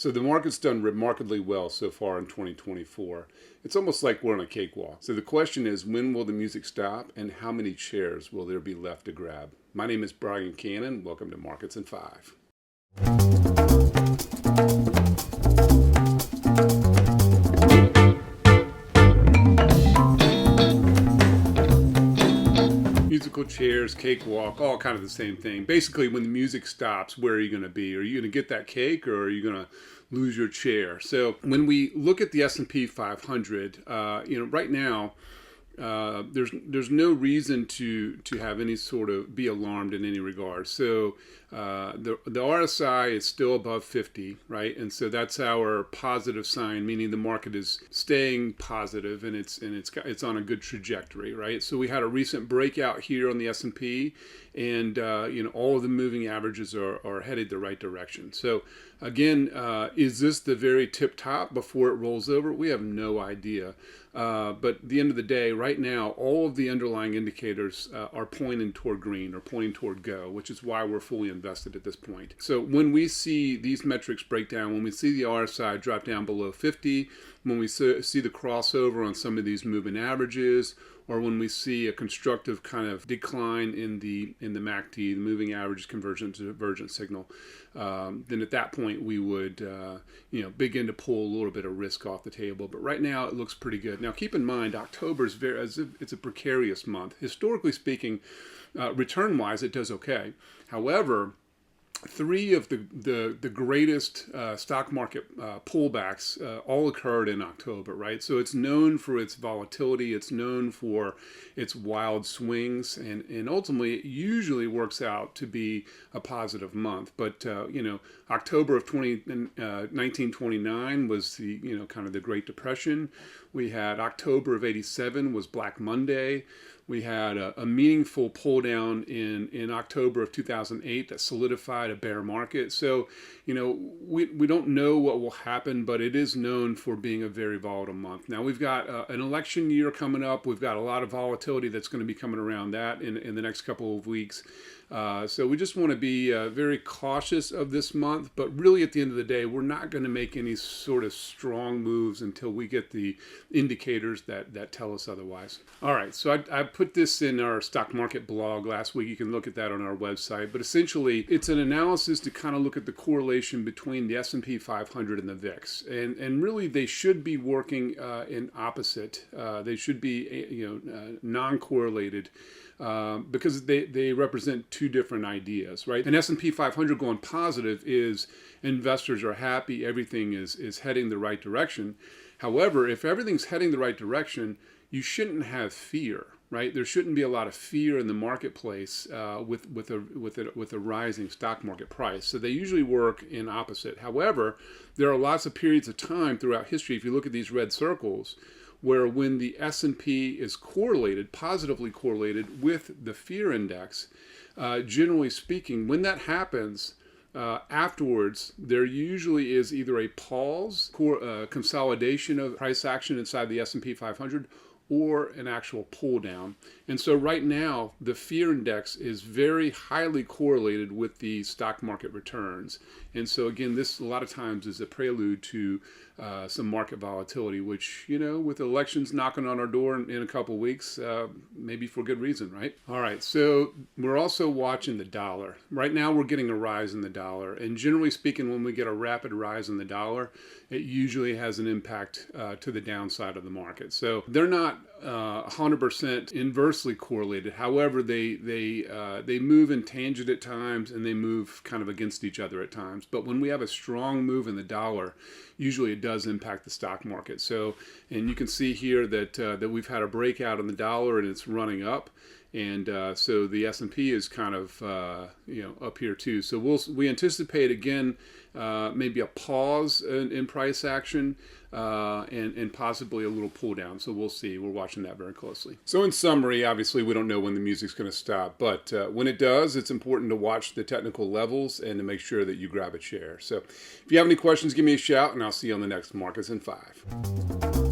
So the market's done remarkably well so far in 2024. It's almost like we're on a cakewalk. So the question is, when will the music stop and how many chairs will there be left to grab? My name is Brian Cannon. Welcome to Markets in 5. Musical chairs, cakewalk, all kind of the same thing. Basically, when the music stops, where are you going to be? Are you going to get that cake, or are you going to lose your chair? So when we look at the S&P 500, right now, there's no reason to have any sort of be alarmed in any regard. So the RSI is still above 50, right? And so that's our positive sign, meaning the market is staying positive and it's on a good trajectory, right? So we had a recent breakout here on the S&P, and all of the moving averages are headed the right direction. So again, is this the very tip top before it rolls over? We have no idea. But at the end of the day, right now, all of the underlying indicators are pointing toward green or pointing toward go, which is why we're fully invested at this point. So when we see these metrics break down, when we see the RSI drop down below 50, when we see the crossover on some of these moving averages, or when we see a constructive kind of decline in the MACD, the moving average conversion to divergent signal, then at that point we would begin to pull a little bit of risk off the table. But right now it looks pretty good. Now keep in mind, October is it's a precarious month. Historically speaking, return-wise, it does okay. However, three of the greatest stock market pullbacks all occurred in October, right? So it's known for its volatility, it's known for its wild swings, and ultimately it usually works out to be a positive month. But October of 1929 was the kind of the Great Depression. We had October of '87 was Black Monday. We had a meaningful pull down in October of 2008 that solidified a bear market. So, we don't know what will happen, but it is known for being a very volatile month. Now, we've got an election year coming up. We've got a lot of volatility that's going to be coming around that in the next couple of weeks. So we just want to be very cautious of this month, but really at the end of the day, we're not going to make any sort of strong moves until we get the indicators that tell us otherwise. All right, so I put this in our stock market blog last week. You can look at that on our website, but essentially it's an analysis to kind of look at the correlation between the S&P 500 and the VIX, and really they should be working in opposite. They should be non-correlated. Because they represent two different ideas, right? An S&P 500 going positive is investors are happy, everything is heading the right direction. However, if everything's heading the right direction, you shouldn't have fear, right? There shouldn't be a lot of fear in the marketplace with a rising stock market price. So they usually work in opposite. However, there are lots of periods of time throughout history, if you look at these red circles, where when the S&P is positively correlated with the fear index, generally speaking, when that happens, afterwards, there usually is either a pause, consolidation of price action inside the S&P 500, or an actual pull down. And so right now, the fear index is very highly correlated with the stock market returns. And so again, this a lot of times is a prelude to some market volatility, which, with elections knocking on our door in a couple of weeks, maybe for good reason, right? All right, so we're also watching the dollar. Right now, we're getting a rise in the dollar. And generally speaking, when we get a rapid rise in the dollar, it usually has an impact to the downside of the market. So they're not 100% inversely correlated. However, they move in tangent at times, and they move kind of against each other at times. But when we have a strong move in the dollar, usually it does impact the stock market. So, and you can see here that we've had a breakout in the dollar and it's running up. And so the S&P is kind of up here too. So we anticipate again maybe a pause in price action and possibly a little pull down. So we'll see. We're watching that very closely. So in summary, obviously we don't know when the music's going to stop, but when it does, it's important to watch the technical levels and to make sure that you grab a share. So if you have any questions, give me a shout, and I'll see you on the next Markets in 5.